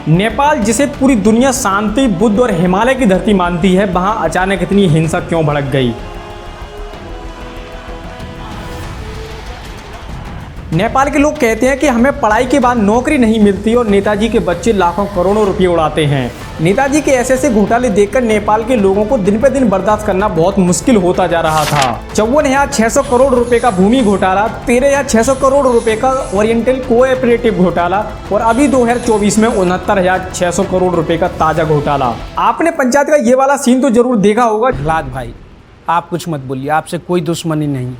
नेपाल, जिसे पूरी दुनिया शांति, बुद्ध और हिमालय की धरती मानती है, वहां अचानक इतनी हिंसा क्यों भड़क गई? नेपाल के लोग कहते हैं कि हमें पढ़ाई के बाद नौकरी नहीं मिलती और नेताजी के बच्चे लाखों करोड़ों रुपए उड़ाते हैं। नेताजी के ऐसे घोटाले देखकर नेपाल के लोगों को दिन पे दिन बर्दाश्त करना बहुत मुश्किल होता जा रहा था। 54,600 करोड़ रुपए का भूमि घोटाला, 13,600 करोड़ रुपए का ओरिएंटल कोऑपरेटिव घोटाला और अभी 2024 में 69,600 करोड़ रुपए का ताजा घोटाला। आपने पंचायत का ये वाला सीन तो जरूर देखा होगा। प्रहलाद भाई, आप कुछ मत बोलिए, आपसे कोई दुश्मनी नहीं,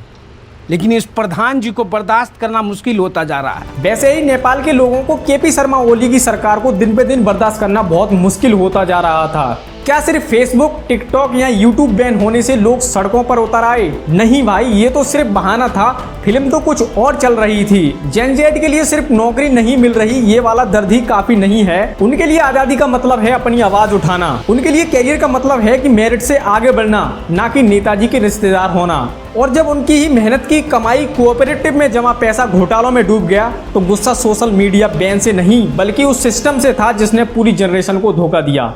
लेकिन इस प्रधान जी को बर्दाश्त करना मुश्किल होता जा रहा है। वैसे ही नेपाल के लोगों को केपी शर्मा ओली की सरकार को दिन पे दिन बर्दाश्त करना बहुत मुश्किल होता जा रहा था। क्या सिर्फ फेसबुक, टिकटॉक या यूट्यूब बैन होने से लोग सड़कों पर उतर आए? नहीं भाई, ये तो सिर्फ बहाना था। फिल्म तो कुछ और चल रही थी। जेन जेड के लिए सिर्फ नौकरी नहीं मिल रही, ये वाला दर्द ही काफी नहीं है। उनके लिए आजादी का मतलब है अपनी आवाज उठाना। उनके लिए कैरियर का मतलब है कि मेरिट से आगे बढ़ना, ना कि नेताजी के रिश्तेदार होना। और जब उनकी ही मेहनत की कमाई कोऑपरेटिव में जमा पैसा घोटालों में डूब गया तो गुस्सा सोशल मीडिया बैन से नहीं बल्कि उस सिस्टम से था जिसने पूरी जनरेशन को धोखा दिया।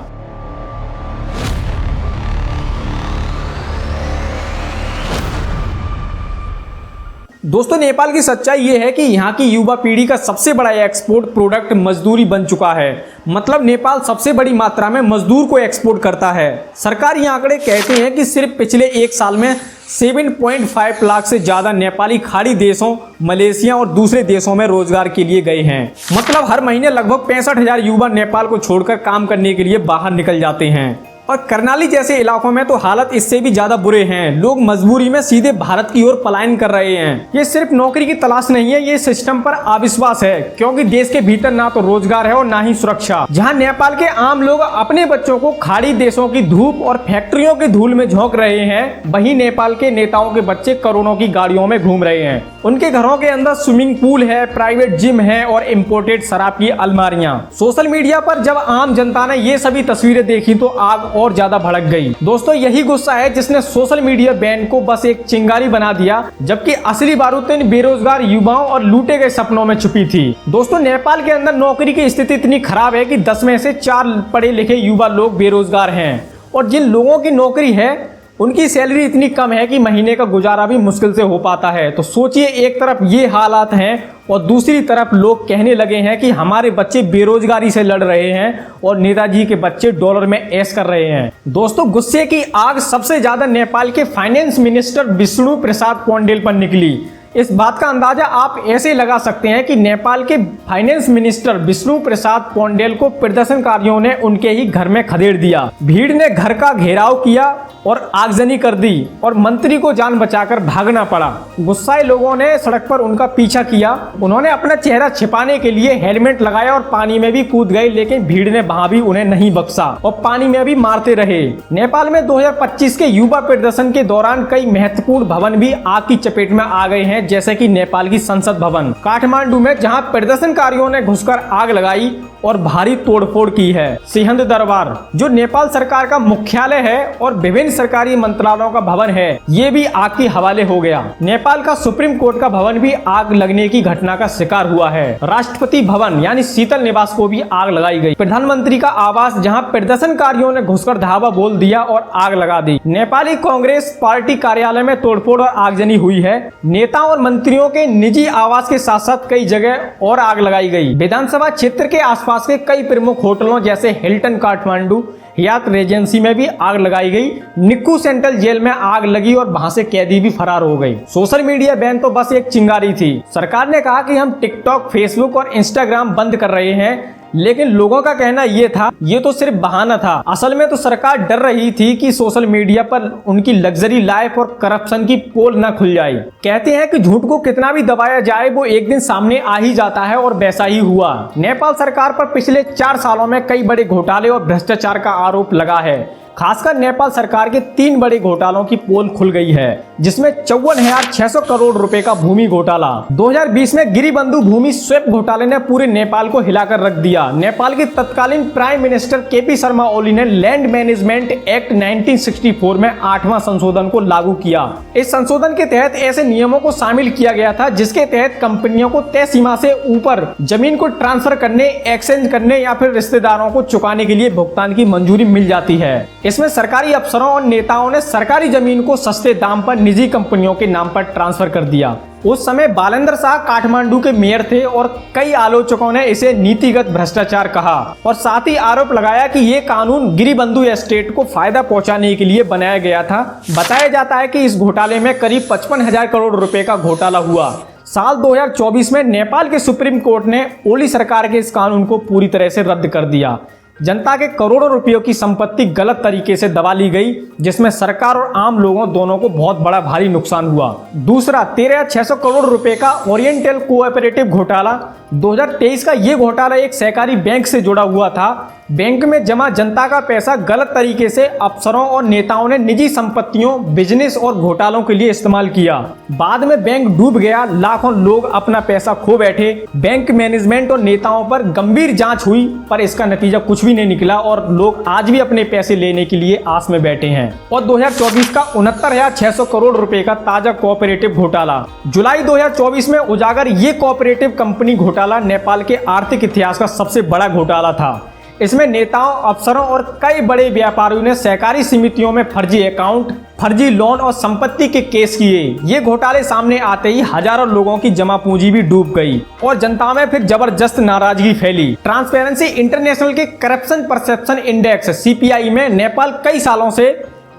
दोस्तों, नेपाल की सच्चाई ये है कि यहाँ की युवा पीढ़ी का सबसे बड़ा एक्सपोर्ट प्रोडक्ट मजदूरी बन चुका है। मतलब नेपाल सबसे बड़ी मात्रा में मजदूर को एक्सपोर्ट करता है। सरकार ये आंकड़े कहते हैं कि सिर्फ पिछले एक साल में 7.5 लाख से ज्यादा नेपाली खाड़ी देशों, मलेशिया और दूसरे देशों में रोजगार के लिए गए हैं। मतलब हर महीने लगभग 65,000 युवा नेपाल को छोड़कर काम करने के लिए बाहर निकल जाते हैं। और कर्नाली जैसे इलाकों में तो हालत इससे भी ज्यादा बुरे हैं। लोग मजबूरी में सीधे भारत की ओर पलायन कर रहे हैं। ये सिर्फ नौकरी की तलाश नहीं है, ये सिस्टम पर अविश्वास है, क्योंकि देश के भीतर ना तो रोजगार है और ना ही सुरक्षा। जहां नेपाल के आम लोग अपने बच्चों को खाड़ी देशों की धूप और फैक्ट्रियों की धूल में झोंक रहे हैं, वहीं नेपाल के नेताओं के बच्चे करोड़ों की गाड़ियों में घूम रहे हैं। उनके घरों के अंदर स्विमिंग पूल है, प्राइवेट जिम है और इम्पोर्टेड शराब की अलमारियां। सोशल मीडिया पर जब आम जनता ने ये सभी तस्वीरें देखी तो आग और ज्यादा भड़क गई। दोस्तों, यही गुस्सा है जिसने सोशल मीडिया बैन को बस एक चिंगारी बना दिया, जबकि असली बारूद तो इन बेरोजगार युवाओं और लूटे गए सपनों में छुपी थी। दोस्तों, नेपाल के अंदर नौकरी की स्थिति इतनी खराब है कि 10 में से 4 पढ़े लिखे युवा लोग बेरोजगार हैं और जिन लोगों की नौकरी है उनकी सैलरी इतनी कम है कि महीने का गुजारा भी मुश्किल से हो पाता है। तो सोचिए, एक तरफ ये हालात हैं और दूसरी तरफ लोग कहने लगे हैं कि हमारे बच्चे बेरोजगारी से लड़ रहे हैं और नेताजी के बच्चे डॉलर में ऐश कर रहे हैं। दोस्तों, गुस्से की आग सबसे ज्यादा नेपाल के फाइनेंस मिनिस्टर विष्णु प्रसाद पौडेल पर निकली। इस बात का अंदाजा आप ऐसे लगा सकते हैं कि नेपाल के फाइनेंस मिनिस्टर विष्णु प्रसाद पौडेल को प्रदर्शनकारियों ने उनके ही घर में खदेड़ दिया। भीड़ ने घर का घेराव किया और आगजनी कर दी और मंत्री को जान बचाकर भागना पड़ा। गुस्साए लोगों ने सड़क पर उनका पीछा किया। उन्होंने अपना चेहरा छिपाने के लिए हेलमेट लगाया और पानी में भी कूद गए, लेकिन भीड़ ने वहां भी उन्हें नहीं बख्शा और पानी में भी मारते रहे। नेपाल में 2025 के युवा प्रदर्शन के दौरान कई महत्वपूर्ण भवन भी आग की चपेट में आ गए हैं, जैसे कि नेपाल की संसद भवन काठमांडू में, जहां प्रदर्शनकारियों ने घुसकर आग लगाई और भारी तोड़फोड़ की है। सिंहद दरबार, जो नेपाल सरकार का मुख्यालय है और विभिन्न सरकारी मंत्रालयों का भवन है, ये भी आग के हवाले हो गया। नेपाल का सुप्रीम कोर्ट का भवन भी आग लगने की घटना का शिकार हुआ है। राष्ट्रपति भवन यानी शीतल निवास को भी आग लगाई गई। प्रधानमंत्री का आवास, जहां प्रदर्शनकारियों ने घुसकर धावा बोल दिया और आग लगा दी। नेपाली कांग्रेस पार्टी कार्यालय में तोड़फोड़ और आगजनी हुई है। नेताओं और मंत्रियों के निजी आवास के साथ साथ कई जगह और आग लगाई गई। विधानसभा क्षेत्र के आसपास के कई प्रमुख होटलों जैसे हिल्टन काठमांडू, हयात रेजेंसी में भी आग लगाई गई। निक्कू सेंट्रल जेल में आग लगी और वहां से कैदी भी फरार हो गई। सोशल मीडिया बैन तो बस एक चिंगारी थी। सरकार ने कहा कि हम टिकटॉक, फेसबुक और इंस्टाग्राम बंद कर रहे हैं, लेकिन लोगों का कहना ये था ये तो सिर्फ बहाना था। असल में तो सरकार डर रही थी कि सोशल मीडिया पर उनकी लग्जरी लाइफ और करप्शन की पोल न खुल जाए। कहते हैं कि झूठ को कितना भी दबाया जाए वो एक दिन सामने आ ही जाता है और वैसा ही हुआ। नेपाल सरकार पर पिछले 4 सालों में कई बड़े घोटाले और भ्रष्टाचार का आरोप लगा है। खासकर नेपाल सरकार के 3 बड़े घोटालों की पोल खुल गई है, जिसमें 54,600 करोड़ रुपए का भूमि घोटाला। 2020 में गिरिबंधु भूमि स्वैप घोटाले ने पूरे नेपाल को हिलाकर रख दिया। नेपाल के तत्कालीन prime minister KP Sharma Oli ने लैंड मैनेजमेंट एक्ट 1964 में 8वां संशोधन को लागू किया। इस संशोधन के तहत ऐसे नियमों को शामिल किया गया था जिसके तहत कंपनियों को तय सीमा से ऊपर जमीन को ट्रांसफर करने, एक्सचेंज करने या फिर रिश्तेदारों को चुकाने के लिए भुगतान की मंजूरी मिल जाती है। इसमें सरकारी अफसरों और नेताओं ने सरकारी जमीन को सस्ते दाम पर निजी कंपनियों के नाम पर ट्रांसफर कर दिया। उस समय बालेंद्र शाह काठमांडू के मेयर थे और कई आलोचकों ने इसे नीतिगत भ्रष्टाचार कहा और साथ ही आरोप लगाया कि ये कानून गिरिबंधु एस्टेट को फायदा पहुंचाने के लिए बनाया गया था। बताया जाता है कि इस घोटाले में करीब 55,000 करोड़ रुपए का घोटाला हुआ। साल 2024 में नेपाल के सुप्रीम कोर्ट ने ओली सरकार के इस कानून को पूरी तरह से रद्द कर दिया। जनता के करोड़ों रुपयों की संपत्ति गलत तरीके से दबा ली गई, जिसमें सरकार और आम लोगों दोनों को बहुत बड़ा भारी नुकसान हुआ। दूसरा, 13,600 करोड़ रुपए का ओरिएंटल कोऑपरेटिव घोटाला। 2023 का ये घोटाला एक सहकारी बैंक से जुड़ा हुआ था। बैंक में जमा जनता का पैसा गलत तरीके से अफसरों और नेताओं ने निजी संपत्तियों, बिजनेस और घोटालों के लिए इस्तेमाल किया। बाद में बैंक डूब गया, लाखों लोग अपना पैसा खो बैठे। बैंक मैनेजमेंट और नेताओं पर गंभीर जांच हुई, पर इसका नतीजा कुछ भी नहीं निकला और लोग आज भी अपने पैसे लेने के लिए आस में बैठे हैं। और 2024 का 69,600 करोड़ रुपए का ताजा कोऑपरेटिव घोटाला। जुलाई 2024 में उजागर ये कोऑपरेटिव कंपनी घोटाला नेपाल के आर्थिक इतिहास का सबसे बड़ा घोटाला था। इसमें नेताओं, अफसरों और कई बड़े व्यापारियों ने सहकारी समितियों में फर्जी अकाउंट, फर्जी लोन और संपत्ति के केस किए। ये घोटाले सामने आते ही हजारों लोगों की जमा पूंजी भी डूब गई और जनता में फिर जबरदस्त नाराजगी फैली। ट्रांसपेरेंसी इंटरनेशनल के करप्शन परसेप्शन इंडेक्स CPI में नेपाल कई सालों से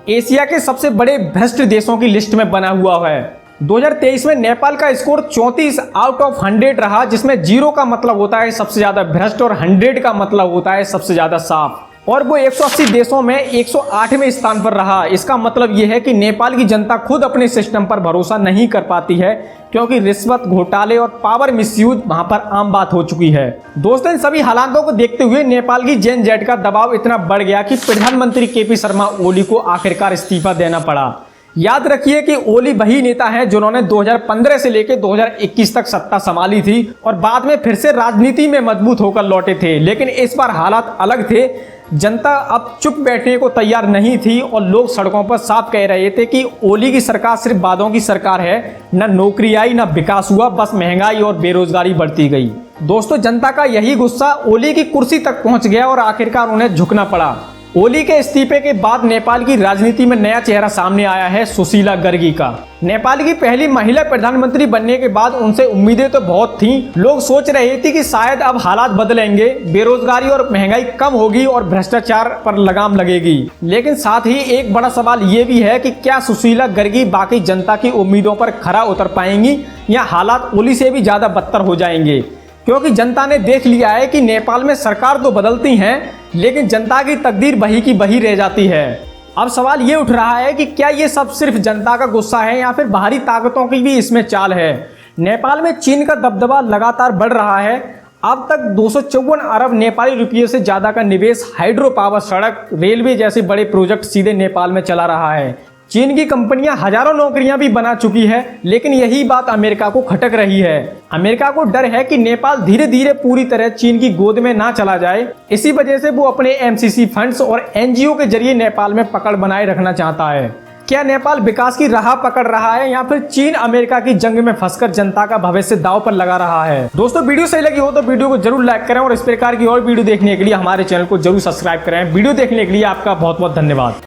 एशिया के सबसे बड़े भ्रष्ट देशों की लिस्ट में बना हुआ है। 2023 में नेपाल का स्कोर 34 आउट ऑफ 100 रहा, जिसमें 0 का मतलब होता है सबसे ज्यादा भ्रष्ट और 100 का मतलब होता है सबसे ज्यादा साफ। और वो 180 देशों में 108वें स्थान पर रहा। इसका मतलब ये है कि नेपाल की जनता खुद अपने सिस्टम पर भरोसा नहीं कर पाती है, क्योंकि रिश्वत, घोटाले और पावर मिसयूज वहां पर आम बात हो चुकी है। दोस्तों, इन सभी हालातों को देखते हुए नेपाल की जेन जेड का दबाव इतना बढ़ गया कि प्रधानमंत्री केपी शर्मा ओली को आखिरकार इस्तीफा देना पड़ा। याद रखिए कि ओली वही नेता हैं जिन्होंने 2015 से लेकर 2021 तक सत्ता संभाली थी और बाद में फिर से राजनीति में मजबूत होकर लौटे थे। लेकिन इस बार हालात अलग थे। जनता अब चुप बैठने को तैयार नहीं थी और लोग सड़कों पर साफ कह रहे थे कि ओली की सरकार सिर्फ वादों की सरकार है। न नौकरी आई, न विकास हुआ, बस महंगाई और बेरोजगारी बढ़ती गई। दोस्तों, जनता का यही गुस्सा ओली की कुर्सी तक पहुंच गया और आखिरकार उन्हें झुकना पड़ा। ओली के इस्तीफे के बाद नेपाल की राजनीति में नया चेहरा सामने आया है, सुशीला गर्गी का। नेपाल की पहली महिला प्रधानमंत्री बनने के बाद उनसे उम्मीदें तो बहुत थीं। लोग सोच रहे थे कि शायद अब हालात बदलेंगे, बेरोजगारी और महंगाई कम होगी और भ्रष्टाचार पर लगाम लगेगी। लेकिन साथ ही एक बड़ा सवाल ये भी है कि क्या सुशीला गर्गी बाकी जनता की उम्मीदों पर खरा उतर पाएंगी या हालात ओली से भी ज्यादा बदतर हो जाएंगे? क्योंकि जनता ने देख लिया है कि नेपाल में सरकार तो बदलती हैं, लेकिन जनता की तकदीर वही की वही रह जाती है। अब सवाल ये उठ रहा है कि क्या ये सब सिर्फ जनता का गुस्सा है या फिर बाहरी ताकतों की भी इसमें चाल है? नेपाल में चीन का दबदबा लगातार बढ़ रहा है। अब तक 254 अरब नेपाली रुपये से ज्यादा का निवेश हाइड्रो पावर, सड़क, रेलवे जैसे बड़े प्रोजेक्ट सीधे नेपाल में चला रहा है। चीन की कंपनियां हजारों नौकरियां भी बना चुकी है, लेकिन यही बात अमेरिका को खटक रही है। अमेरिका को डर है कि नेपाल धीरे धीरे पूरी तरह चीन की गोद में ना चला जाए। इसी वजह से वो अपने MCC फंड्स और NGO के जरिए नेपाल में पकड़ बनाए रखना चाहता है। क्या नेपाल विकास की राह पकड़ रहा है या फिर चीन अमेरिका की जंग में फंसकर जनता का भविष्य दांव पर लगा रहा है? दोस्तों, वीडियो सही लगी हो तो वीडियो को जरूर लाइक करें और इस प्रकार की और वीडियो देखने के लिए हमारे चैनल को जरूर सब्सक्राइब करें। वीडियो देखने के लिए आपका बहुत बहुत धन्यवाद।